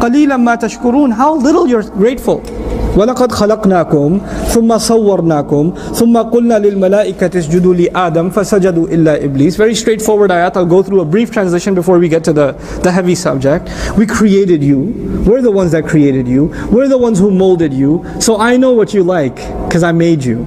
قَلِيلًا مَا تَشْكُرُونَ. How little you're grateful. وَلَقَدْ خَلَقْنَاكُمْ ثُمَّ صَوَّرْنَاكُمْ ثُمَّ قُلْنَا لِلْمَلَائِكَةِ اسْجُدُوا لِآدَمَ فَسَجَدُوا إِلَّا إِبْلِيسَ. Very straightforward ayat. I'll go through a brief translation before we get to the heavy subject. We created you. We're the ones that created you. We're the ones who molded you. So I know what you like because I made you.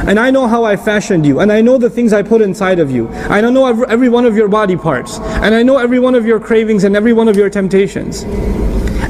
And I know how I fashioned you. And I know the things I put inside of you. I know every one of your body parts. And I know every one of your cravings and every one of your temptations.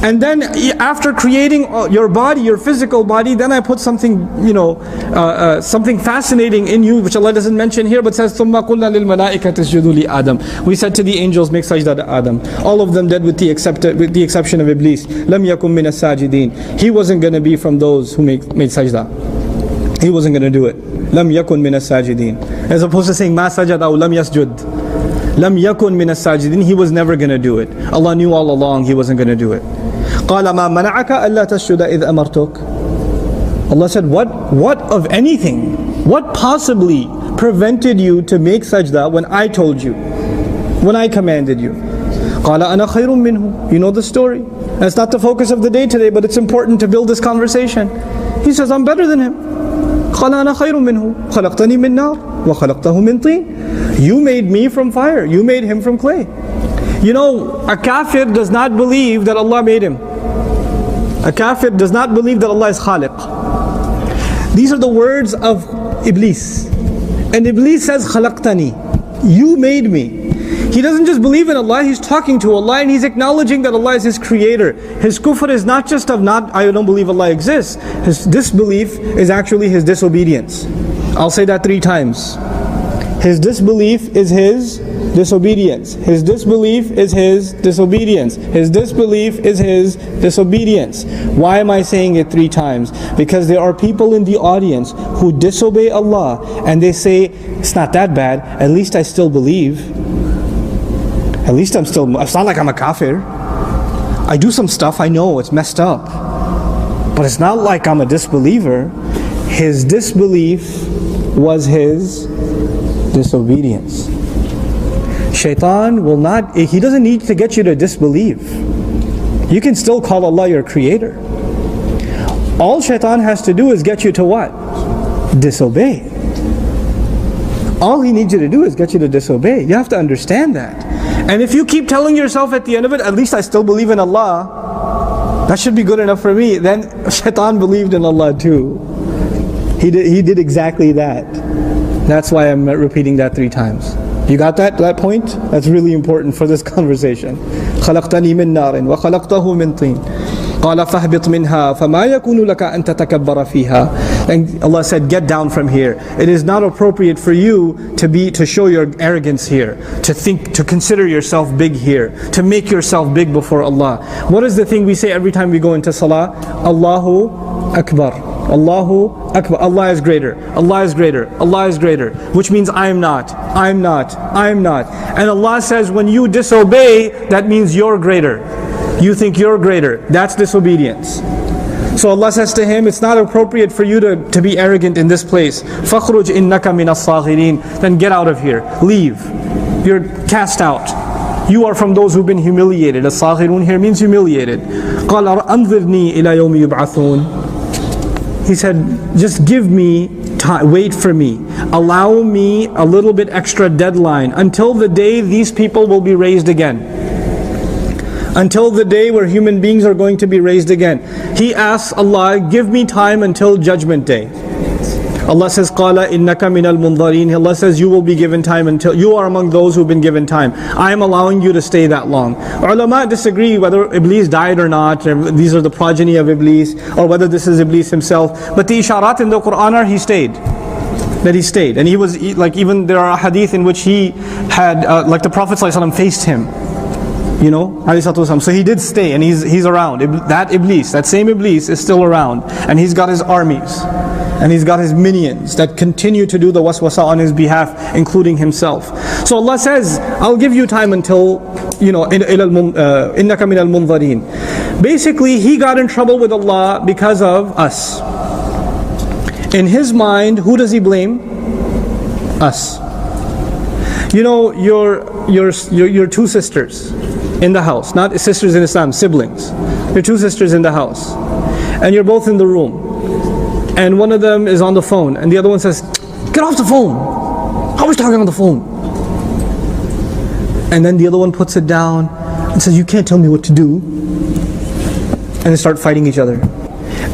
And then after creating your body, your physical body, then I put something, something fascinating in you, which Allah doesn't mention here, but says, ثُمَّ قُلْنَا لِلْمَلَائِكَةِ اسْجُدُوا لِآدَمَ. We said to the angels, make sajda to Adam. All of them did with the exception of Iblis. لَمْ يَكُمْ مِنَ السَّاجِدِينَ. He wasn't going to be from those who made sajda. He wasn't going to do it. لَمْ يَكُنْ مِنَ السَّاجِدِينَ. As opposed to saying, مَا سَجَدَ أَوْ لَمْ يَسْجُدْ. لَمْ يَكُنْ مِنَ السَّاجِدِينَ. He was never going to do it. Allah knew all along he wasn't going to do it. قَالَ مَا مَنَعَكَ أَلَّا تَسْجُدَ إِذْ أَمَرْتُكَ. Allah said, what of anything, what possibly prevented you to make sajda when I told you, when I commanded you? قَالَ أَنَا خَيْرٌ مِّنْهُ. You know the story. That's not the focus of the day today, but it's important to build this conversation. He says, I'm better than him. قَالَ أَنَا خَيْرٌ مِّنْهُ خَلَقْتَنِي مِنْ نَارٍ وَخَلَقْتَهُ مِنْ طِينٍ. You made me from fire. You made him from clay. You know, a kafir does not believe that Allah made him. A kafir does not believe that Allah is khaliq. These are the words of Iblis. And Iblis says, khalaqtani. You made me. He doesn't just believe in Allah, he's talking to Allah and he's acknowledging that Allah is his creator. His kufr is not just of I don't believe Allah exists. His disbelief is actually his disobedience. I'll say that 3 times. His disbelief is his disobedience. His disbelief is his disobedience. His disbelief is his disobedience. Why am I saying it 3 times? Because there are people in the audience who disobey Allah and they say, it's not that bad, at least I still believe. At least it's not like I'm a kafir. I do some stuff, I know it's messed up. But it's not like I'm a disbeliever. His disbelief was his disobedience. Shaitan will not, he doesn't need to get you to disbelieve. You can still call Allah your creator. All shaitan has to do is get you to what? Disobey. All he needs you to do is get you to disobey. You have to understand that. And if you keep telling yourself at the end of it, at least I still believe in Allah, that should be good enough for me, then shaitan believed in Allah too. He did exactly that. That's why I'm repeating that 3 times. You got that point? That's really important for this conversation. خَلَقْتَنِي مِن نَارٍ وَخَلَقْتَهُ مِن طِينٍ قَالَ فَاهْبِطْ مِنْهَا فَمَا يَكُونُ لَكَ أَن تَتَكَبَّرَ فِيهَا. And Allah said, get down from here. It is not appropriate for you to show your arrogance here, to consider yourself big here, to make yourself big before Allah. What is the thing we say every time we go into salah? Allahu Akbar. Allahu Akbar. Allah is greater. Allah is greater. Allah is greater. Which means I am not. I am not. I am not. And Allah says when you disobey, that means you're greater. You think you're greater. That's disobedience. So Allah says to him, it's not appropriate for you to be arrogant in this place. فَخْرُجْ إِنَّكَ مِنَ الصَّاغِرِينَ. Then get out of here. Leave. You're cast out. You are from those who've been humiliated. As-saghirun here means humiliated. قَالَ أَنظِرْنِي إِلَى يَوْمِ يُبْعَثُونَ. He said, just give me time, wait for me. Allow me a little bit extra deadline until the day these people will be raised again. Until the day where human beings are going to be raised again. He asks Allah, give me time until judgment day. Allah says, قَالَ إِنَّكَ مِنَ الْمُنظَرِينَ. Allah says, you will be given time until, you are among those who have been given time. I am allowing you to stay that long. Ulama disagree whether Iblis died or not. These are the progeny of Iblis, or whether this is Iblis himself. But the isharat in the Quran are he stayed. That he stayed. And he was, like even there are hadith in which he had, like the Prophet ﷺ faced him. You know, so he did stay and he's around. That Iblis, that same Iblis is still around. And he's got his armies. And he's got his minions that continue to do the waswasa on his behalf, including himself. So Allah says, I'll give you time until, إِنَّكَ مِنَ الْمُنظَرِينَ. Basically, he got in trouble with Allah because of us. In his mind, who does he blame? Us. You know, your 2 sisters in the house, not sisters in Islam, siblings. Your two sisters in the house. And you're both in the room. And one of them is on the phone. And the other one says, get off the phone. I was talking on the phone. And then the other one puts it down and says, you can't tell me what to do. And they start fighting each other.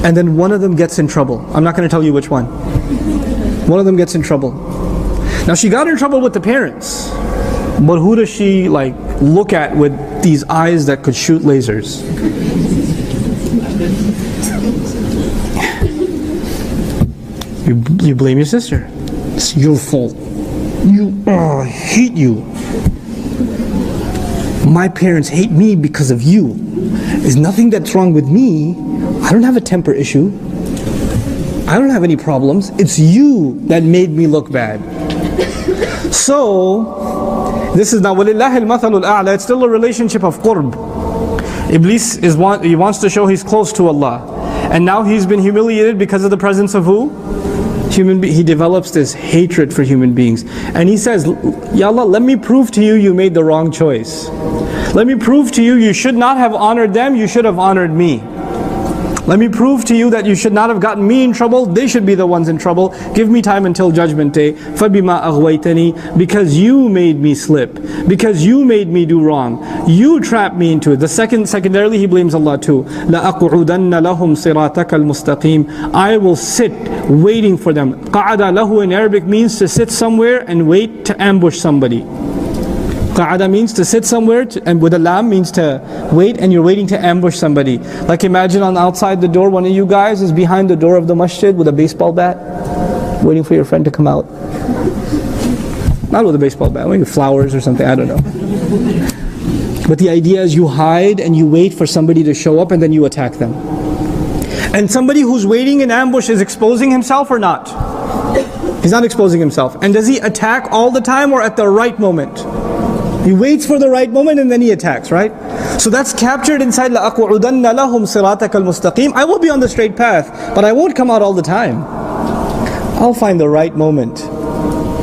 And then one of them gets in trouble. I'm not going to tell you which one. One of them gets in trouble. Now she got in trouble with the parents. But who does she look at with these eyes that could shoot lasers? You blame your sister. It's your fault. I hate you. My parents hate me because of you. There's nothing that's wrong with me. I don't have a temper issue. I don't have any problems. It's you that made me look bad. So, this is now وَلِلَّهِ الْمَثَلُ الْأَعْلَى. It's still a relationship of qurb. Iblis he wants to show he's close to Allah. And now he's been humiliated because of the presence of who? He develops this hatred for human beings. And he says, Ya Allah, let me prove to you you made the wrong choice. Let me prove to you should not have honored them, you should have honored me. Let me prove to you that you should not have gotten me in trouble, they should be the ones in trouble. Give me time until Judgment Day. فَبِمَا أَغْوَيْتَنِي. Because you made me slip. Because you made me do wrong. You trapped me into it. Secondarily, he blames Allah too. لَأَقْعُدَنَّ لَهُمْ صِرَاطَكَ الْمُسْتَقِيمِ. I will sit waiting for them. قَعَدَ lahu in Arabic means to sit somewhere and wait to ambush somebody. Qa'ada means to sit somewhere, and with a lam means to wait, and you're waiting to ambush somebody. Like imagine on outside the door, one of you guys is behind the door of the masjid with a baseball bat, waiting for your friend to come out. Not with a baseball bat, maybe flowers or something, I don't know. But the idea is you hide and you wait for somebody to show up and then you attack them. And somebody who's waiting in ambush is exposing himself or not? He's not exposing himself. And does he attack all the time or at the right moment? He waits for the right moment and then he attacks, right? So that's captured inside لَأَقْعُدَنَّ لَهُمْ صِرَاطَكَ الْمُسْتَقِيمِ. I will be on the straight path, but I won't come out all the time. I'll find the right moment.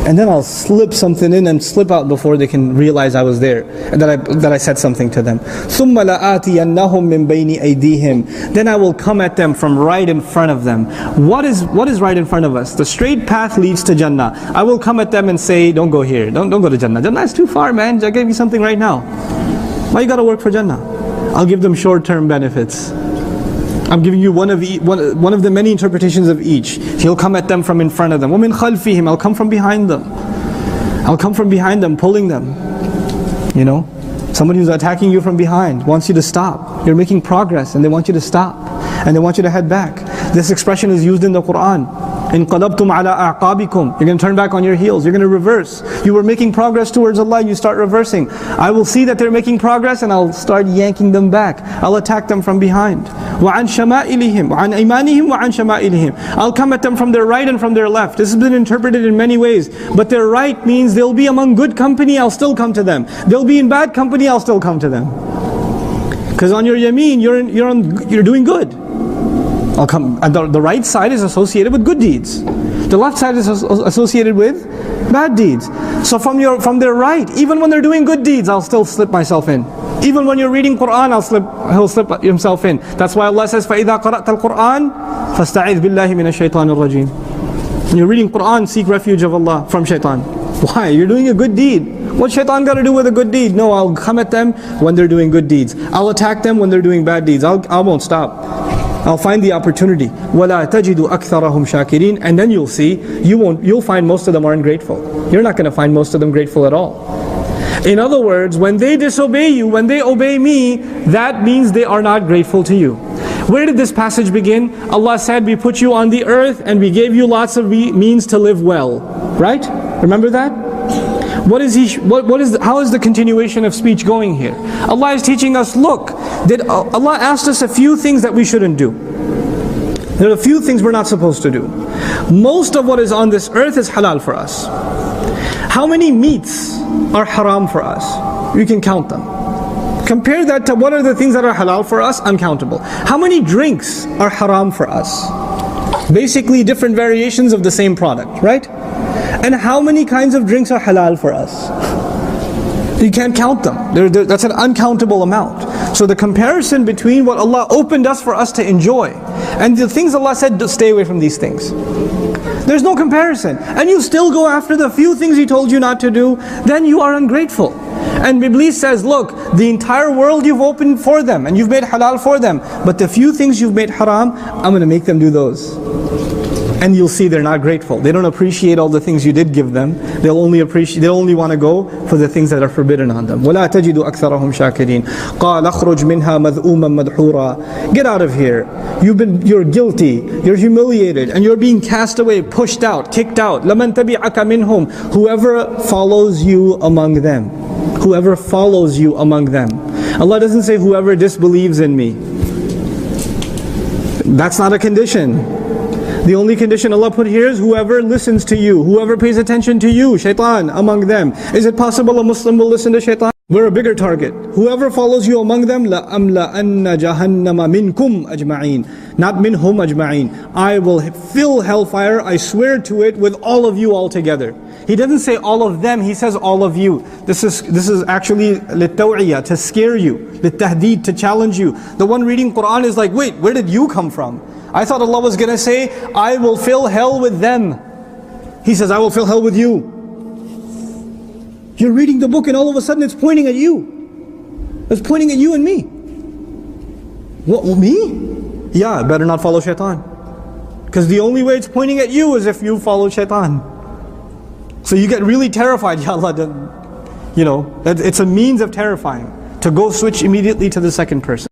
And then I'll slip something in and slip out before they can realize I was there and that I said something to them. ثُمَّ لَآتِيَنَّهُمْ مِنْ بَيْنِ أَيْدِيهِمْ. Then I will come at them from right in front of them. What is right in front of us? The straight path leads to Jannah. I will come at them and say, don't go here. Don't go to Jannah. Jannah is too far, man. I gave you something right now. Why you got to work for Jannah? I'll give them short-term benefits. I'm giving you one of the many interpretations of each. He'll come at them from in front of them. وَمِنْ خَلْفِهِمْ. I'll come from behind them. I'll come from behind them, pulling them. You know, somebody who's attacking you from behind wants you to stop. You're making progress and they want you to stop. And they want you to head back. This expression is used in the Quran. انقلبتم على أعقابكم. You're going to turn back on your heels. You're going to reverse. You were making progress towards Allah, you start reversing. I will see that they're making progress and I'll start yanking them back. I'll attack them from behind. وعن شمائلهم وعن أيمانهم وعن شمائلهم. I'll come at them from their right and from their left. This has been interpreted in many ways. But their right means they'll be among good company, I'll still come to them. They'll be in bad company, I'll still come to them. Because on your yameen, you're doing good. I'll come. And the right side is associated with good deeds. The left side is associated with bad deeds. So from their right, even when they're doing good deeds, I'll still slip myself in. Even when you're reading Quran, he'll slip himself in. That's why Allah says, فَإِذَا قَرَأْتَ الْقُرْآنِ فَاسْتَعِذْ بِاللَّهِ مِنَ الشَّيْطَانِ الرَّجِيمِ. When you're reading Quran, seek refuge of Allah from shaitan. Why? You're doing a good deed. What shaitan got to do with a good deed? No, I'll come at them when they're doing good deeds. I'll attack them when they're doing bad deeds. I won't stop. I'll find the opportunity. وَلَا تَجِدُ أَكْثَرَهُمْ شَاكِرِينَ. And then you'll see, you'll find most of them aren't grateful. You're not going to find most of them grateful at all. In other words, when they disobey you, when they obey me, that means they are not grateful to you. Where did this passage begin? Allah said, we put you on the earth and we gave you lots of means to live well. Right? Remember that? How is the continuation of speech going here? Allah is teaching us, look, Allah asked us a few things that we shouldn't do. There are a few things we're not supposed to do. Most of what is on this earth is halal for us. How many meats are haram for us? You can count them. Compare that to what are the things that are halal for us? Uncountable. How many drinks are haram for us? Basically different variations of the same product, right? And how many kinds of drinks are halal for us? You can't count them. That's an uncountable amount. So the comparison between what Allah opened us for us to enjoy and the things Allah said to stay away from these things, there's no comparison. And you still go after the few things He told you not to do, then you are ungrateful. And Iblis says, look, the entire world you've opened for them and you've made halal for them, but the few things you've made haram, I'm going to make them do those. And you'll see they're not grateful. They don't appreciate all the things you did give them. They'll only want to go for the things that are forbidden on them. وَلَا تَجِدُ أَكْثَرَهُمْ شَاكِرِينَ قَالَ اخْرُجْ مِنْهَا مَذْءُومًا مَدْحُورًا. Get out of here. You're guilty, you're humiliated, and you're being cast away, pushed out, kicked out. لَمَنْ تَبِعَكَ مِنْهُمْ. Whoever follows you among them. Whoever follows you among them. Allah doesn't say whoever disbelieves in me. That's not a condition. The only condition Allah put here is whoever listens to you, whoever pays attention to you, shaitan among them. Is it possible a Muslim will listen to shaitan? We're a bigger target. Whoever follows you among them, لَأَمْلَأَنَّ جَهَنَّمَ مِنْكُمْ أَجْمَعِينَ. Not minhum ajma'in. I will fill hellfire, I swear to it, with all of you all together. He doesn't say all of them, He says all of you. This is actually لِلتَّوْعِيَةِ, to scare you, لِلتَّهْدِيد, to challenge you. The one reading Quran is like, wait, where did you come from? I thought Allah was going to say, I will fill hell with them. He says, I will fill hell with you. You're reading the book and all of a sudden it's pointing at you. It's pointing at you and me. What, me? Yeah, better not follow shaitan. Because the only way it's pointing at you is if you follow shaitan. So you get really terrified. Ya Allah, it's a means of terrifying. To go switch immediately to the second person.